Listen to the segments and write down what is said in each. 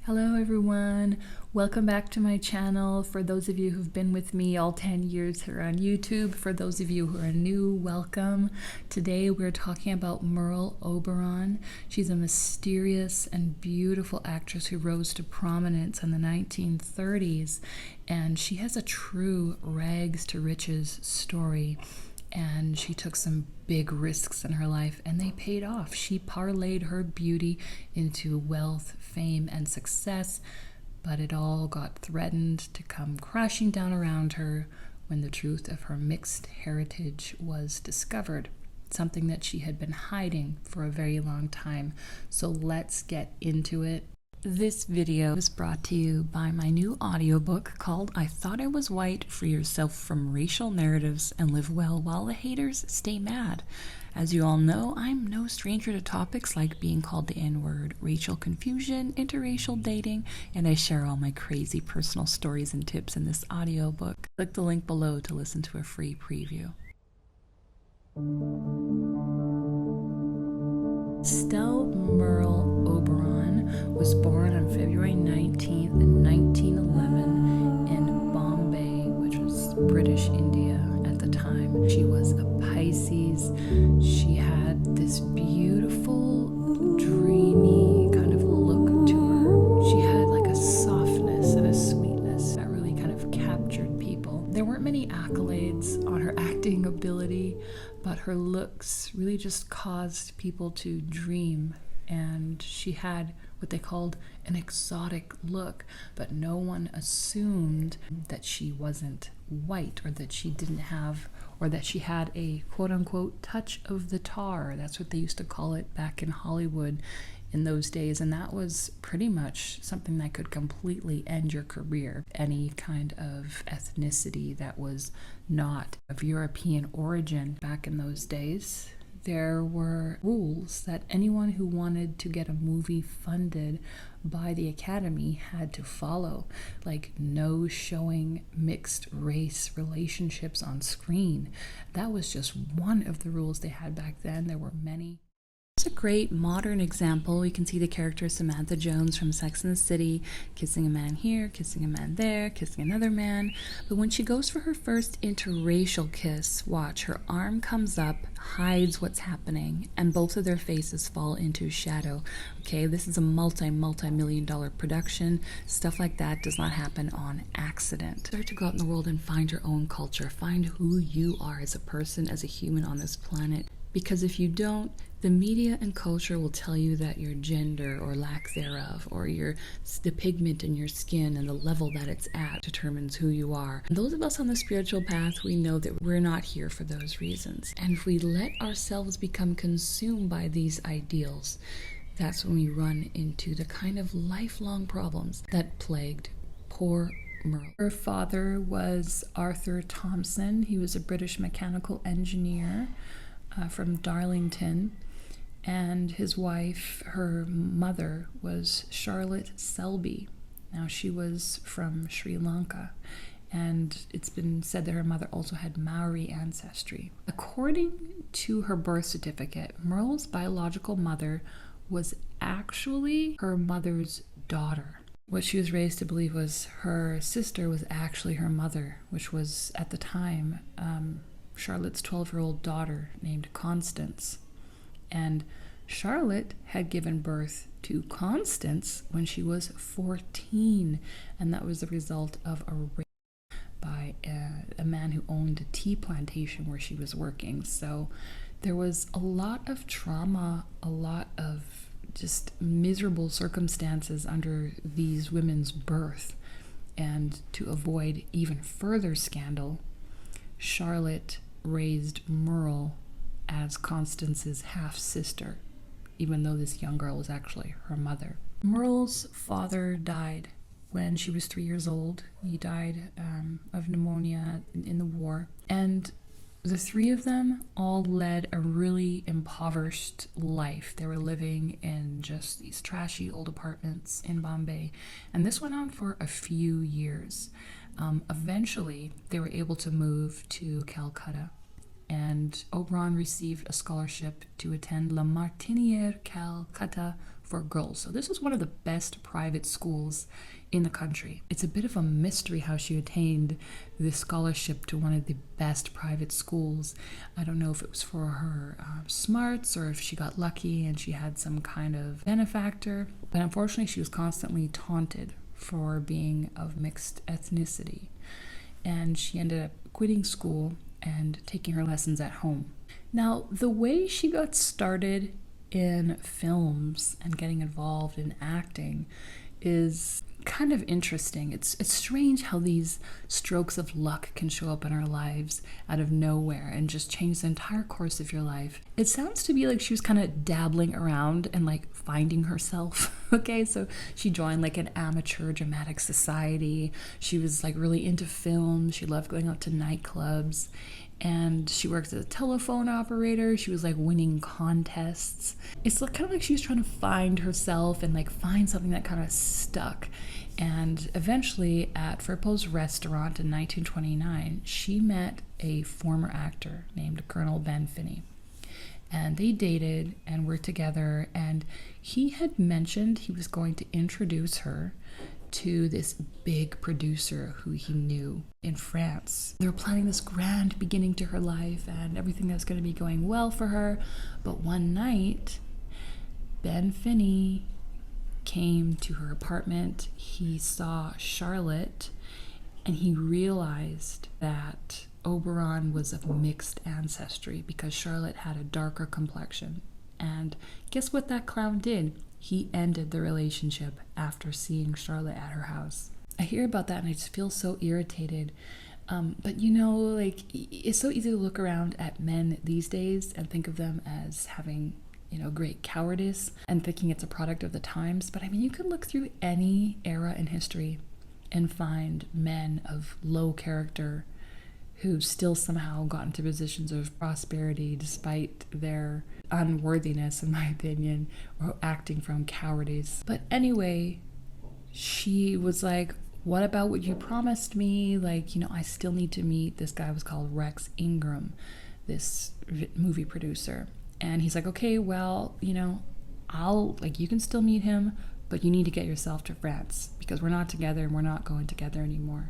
Hello everyone, welcome back to my channel. For those of you who've been with me all 10 years here on YouTube, for those of you who are new, welcome. Today we're talking about Merle Oberon. She's a mysterious and beautiful actress who rose to prominence in the 1930s, and she has a true rags to riches story. And she took some big risks in her life and they paid off. She parlayed her beauty into wealth, fame, and success, but it all got threatened to come crashing down around her when the truth of her mixed heritage was discovered, something that she had been hiding for a very long time. So let's get into it. This video is brought to you by my new audiobook called I Thought I Was White: Free Yourself from Racial Narratives and Live Well While the Haters Stay Mad. As you all know, I'm no stranger to topics like being called the N-word, racial confusion, interracial dating, and I share all my crazy personal stories and tips in this audiobook. Click the link below to listen to a free preview. Stella Merle Oberon was born on February 19th, 1911 in Bombay, which was British India at the time. She was a Pisces. She had this beautiful, dreamy kind of look to her. She had like a softness and a sweetness that really kind of captured people. There weren't many accolades on her acting ability, but her looks really just caused people to dream, and she had what they called an exotic look, but no one assumed that she wasn't white or that she didn't have, or that she had a quote-unquote touch of the tar. That's what they used to call it back in Hollywood in those days, and that was pretty much something that could completely end your career. Any kind of ethnicity that was not of European origin back in those days, there were rules that anyone who wanted to get a movie funded by the Academy had to follow, like no showing mixed race relationships on screen. That was just one of the rules they had back then. There were many. It's a great modern example. You can see the character Samantha Jones from Sex and the City kissing a man here, kissing a man there, kissing another man. But when she goes for her first interracial kiss, watch, her arm comes up, hides what's happening, and both of their faces fall into shadow. Okay, this is a multi-million dollar production. Stuff like that does not happen on accident. Start to go out in the world and find your own culture. Find who you are as a person, as a human on this planet. Because if you don't, the media and culture will tell you that your gender or lack thereof, or the pigment in your skin and the level that it's at determines who you are. And those of us on the spiritual path, we know that we're not here for those reasons. And if we let ourselves become consumed by these ideals, that's when we run into the kind of lifelong problems that plagued poor Merle. Her father was Arthur Thompson. He was a British mechanical engineer from Darlington, and his wife, her mother, was Charlotte Selby. Now, she was from Sri Lanka, and it's been said that her mother also had Maori ancestry. According to her birth certificate, Merle's biological mother was actually her mother's daughter. What she was raised to believe was her sister was actually her mother, which was, at the time, Charlotte's 12-year-old daughter named Constance. And Charlotte had given birth to Constance when she was 14, and that was the result of a rape by a man who owned a tea plantation where she was working. So there was a lot of trauma, a lot of just miserable circumstances under these women's birth. And to avoid even further scandal, Charlotte raised Merle as Constance's half-sister, even though this young girl was actually her mother. Merle's father died when she was 3 years old. He died of pneumonia in the war. And the three of them all led a really impoverished life. They were living in just these trashy old apartments in Bombay. And this went on for a few years. Eventually, they were able to move to Calcutta, and Oberon received a scholarship to attend La Martiniere Calcutta for girls. So this was one of the best private schools in the country. It's a bit of a mystery how she attained this scholarship to one of the best private schools. I don't know if it was for her smarts or if she got lucky and she had some kind of benefactor, but unfortunately she was constantly taunted for being of mixed ethnicity, and she ended up quitting school and taking her lessons at home. Now, the way she got started in films and getting involved in acting is kind of interesting. It's strange how these strokes of luck can show up in our lives out of nowhere and just change the entire course of your life. It sounds to be like she was kind of dabbling around and like finding herself. Okay, so she joined like an amateur dramatic society. She was like really into film. She loved going out to nightclubs. And she worked as a telephone operator. She was like winning contests. It's kind of like she was trying to find herself and like find something that kind of stuck. And eventually at Firpo's restaurant in 1929, she met a former actor named Colonel Ben Finney. And they dated and were together. And he had mentioned he was going to introduce her to this big producer who he knew in France. They were planning this grand beginning to her life and everything that's going to be going well for her. But one night, Ben Finney came to her apartment. He saw Charlotte and he realized that Oberon was of mixed ancestry because Charlotte had a darker complexion. And guess what that clown did? He ended the relationship after seeing Charlotte at her house. I hear about that and I just feel so irritated. But you know, like, it's so easy to look around at men these days and think of them as having, you know, great cowardice and thinking it's a product of the times. But I mean, you could look through any era in history and find men of low character who still somehow got into positions of prosperity despite their unworthiness, in my opinion, or acting from cowardice. But anyway, she was like, what about what you promised me? Like, you know, I still need to meet this guy. Was called Rex Ingram, this movie producer. And he's like, okay, well, you know, you can still meet him, but you need to get yourself to France because we're not together and we're not going together anymore.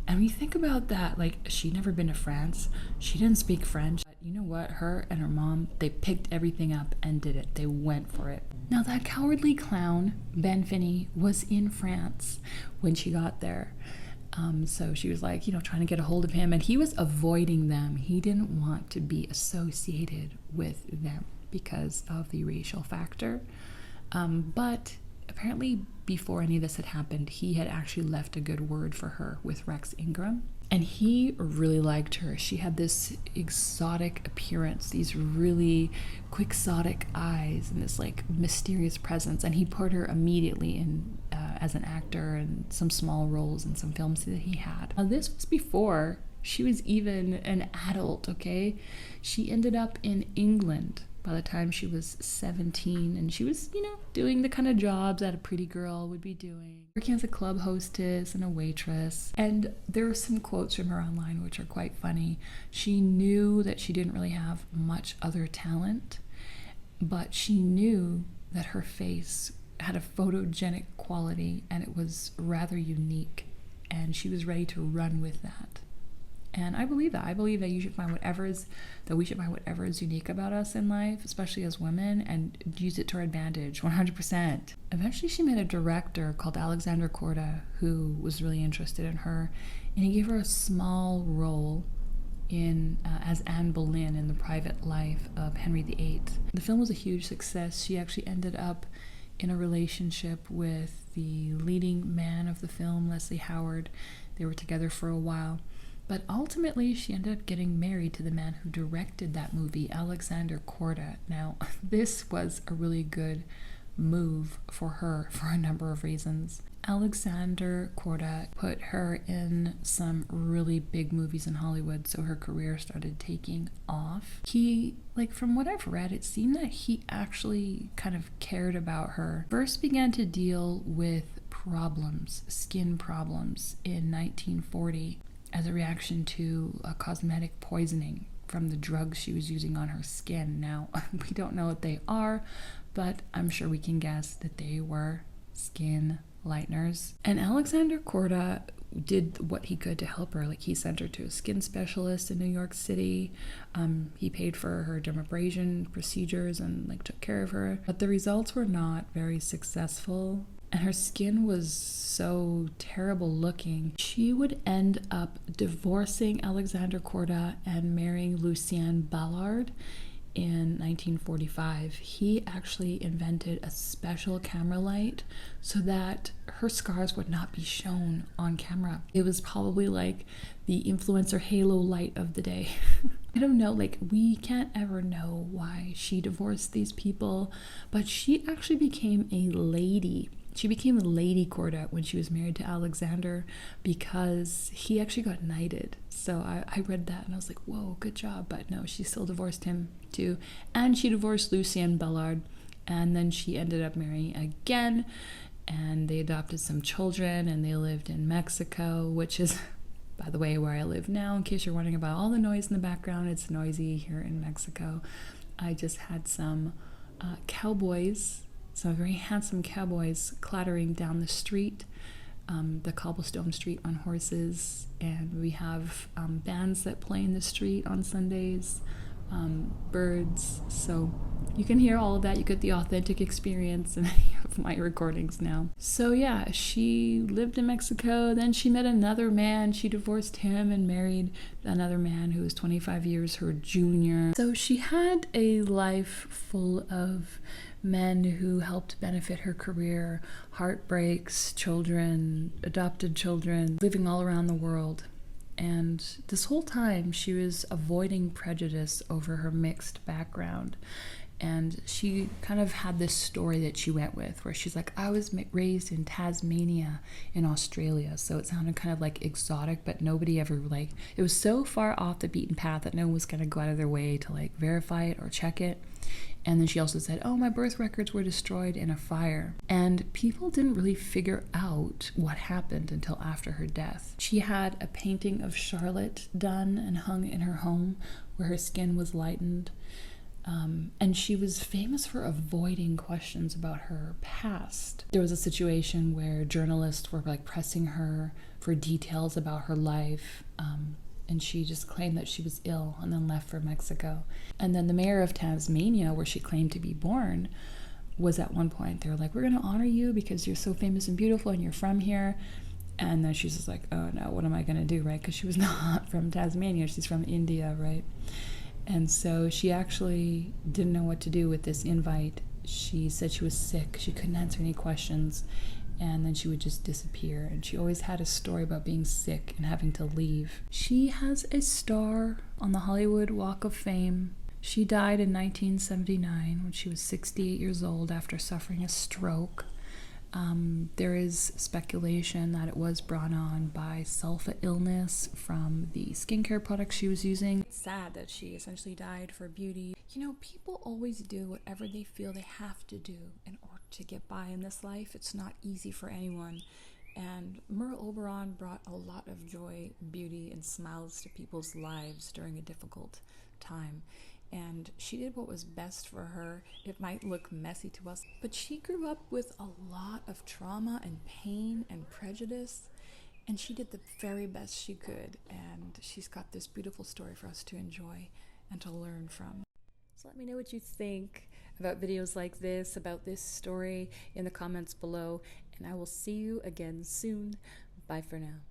And when you think about that, like, she'd never been to France. She didn't speak French. But you know what? Her and her mom, they picked everything up and did it. They went for it. Now, that cowardly clown, Ben Finney, was in France when she got there. So she was like, you know, trying to get a hold of him. And he was avoiding them. He didn't want to be associated with them because of the racial factor. But apparently before any of this had happened, he had actually left a good word for her with Rex Ingram. And he really liked her. She had this exotic appearance, these really quixotic eyes, and this like mysterious presence. And he put her immediately in as an actor in some small roles in some films that he had. Now, this was before she was even an adult, okay? She ended up in England by the time she was 17, and she was, you know, doing the kind of jobs that a pretty girl would be doing, working as a club hostess and a waitress. And there are some quotes from her online which are quite funny. She knew that she didn't really have much other talent, but she knew that her face had a photogenic quality and it was rather unique, and she was ready to run with that. And I believe that. I believe that we should find whatever is unique about us in life, especially as women, and use it to our advantage, 100%. Eventually, she met a director called Alexander Korda who was really interested in her, and he gave her a small role in as Anne Boleyn in The Private Life of Henry VIII. The film was a huge success. She actually ended up in a relationship with the leading man of the film, Leslie Howard. They were together for a while. But ultimately, she ended up getting married to the man who directed that movie, Alexander Korda. Now, this was a really good move for her for a number of reasons. Alexander Korda put her in some really big movies in Hollywood, so her career started taking off. He, like, from what I've read, it seemed that he actually kind of cared about her. First began to deal with problems, skin problems, in 1940. As a reaction to a cosmetic poisoning from the drugs she was using on her skin. Now, we don't know what they are, but I'm sure we can guess that they were skin lighteners. And Alexander Korda did what he could to help her. Like, he sent her to a skin specialist in New York City. He paid for her dermabrasion procedures and like took care of her, but the results were not very successful, and her skin was so terrible looking. She would end up divorcing Alexander Korda and marrying Lucien Ballard in 1945. He actually invented a special camera light so that her scars would not be shown on camera. It was probably like the influencer halo light of the day. I don't know, like, we can't ever know why she divorced these people, but she actually became a lady. She became a Lady Korda when she was married to Alexander because he actually got knighted. So I read that and I was like, whoa, good job. But no, she still divorced him too. And she divorced Lucien Ballard. And then she ended up marrying again. And they adopted some children and they lived in Mexico, which is, by the way, where I live now. In case you're wondering about all the noise in the background, it's noisy here in Mexico. I just had some cowboys, some very handsome cowboys clattering down the street, the cobblestone street, on horses. And we have bands that play in the street on Sundays, birds. So you can hear all of that. You get the authentic experience in any of my recordings now. So yeah, she lived in Mexico. Then she met another man. She divorced him and married another man who was 25 years her junior. So she had a life full of men who helped benefit her career, heartbreaks, children, adopted children, living all around the world. And this whole time she was avoiding prejudice over her mixed background. And she kind of had this story that she went with where she's like, I was raised in Tasmania in Australia. So it sounded kind of like exotic, but nobody ever like, it was so far off the beaten path that no one was going to go out of their way to like verify it or check it. And then she also said, oh, my birth records were destroyed in a fire. And people didn't really figure out what happened until after her death. She had a painting of Charlotte done and hung in her home where her skin was lightened. And she was famous for avoiding questions about her past. There was a situation where journalists were like pressing her for details about her life, and she just claimed that she was ill and then left for Mexico. And then the mayor of Tasmania, where she claimed to be born, was at one point, they were like, we're going to honor you because you're so famous and beautiful and you're from here. And then she's just like, oh no, what am I going to do, right? Because she was not from Tasmania, she's from India, right? And so she actually didn't know what to do with this invite. She said she was sick. She couldn't answer any questions. And then she would just disappear. And she always had a story about being sick and having to leave. She has a star on the Hollywood Walk of Fame. She died in 1979 when she was 68 years old after suffering a stroke. There is speculation that it was brought on by sulfa illness from the skincare products she was using. It's sad that she essentially died for beauty. You know, people always do whatever they feel they have to do in order to get by in this life. It's not easy for anyone. And Merle Oberon brought a lot of joy, beauty, and smiles to people's lives during a difficult time. And she did what was best for her. It might look messy to us, but she grew up with a lot of trauma and pain and prejudice, and she did the very best she could. And she's got this beautiful story for us to enjoy and to learn from. So let me know what you think about videos like this, about this story, in the comments below, and I will see you again soon. Bye for now.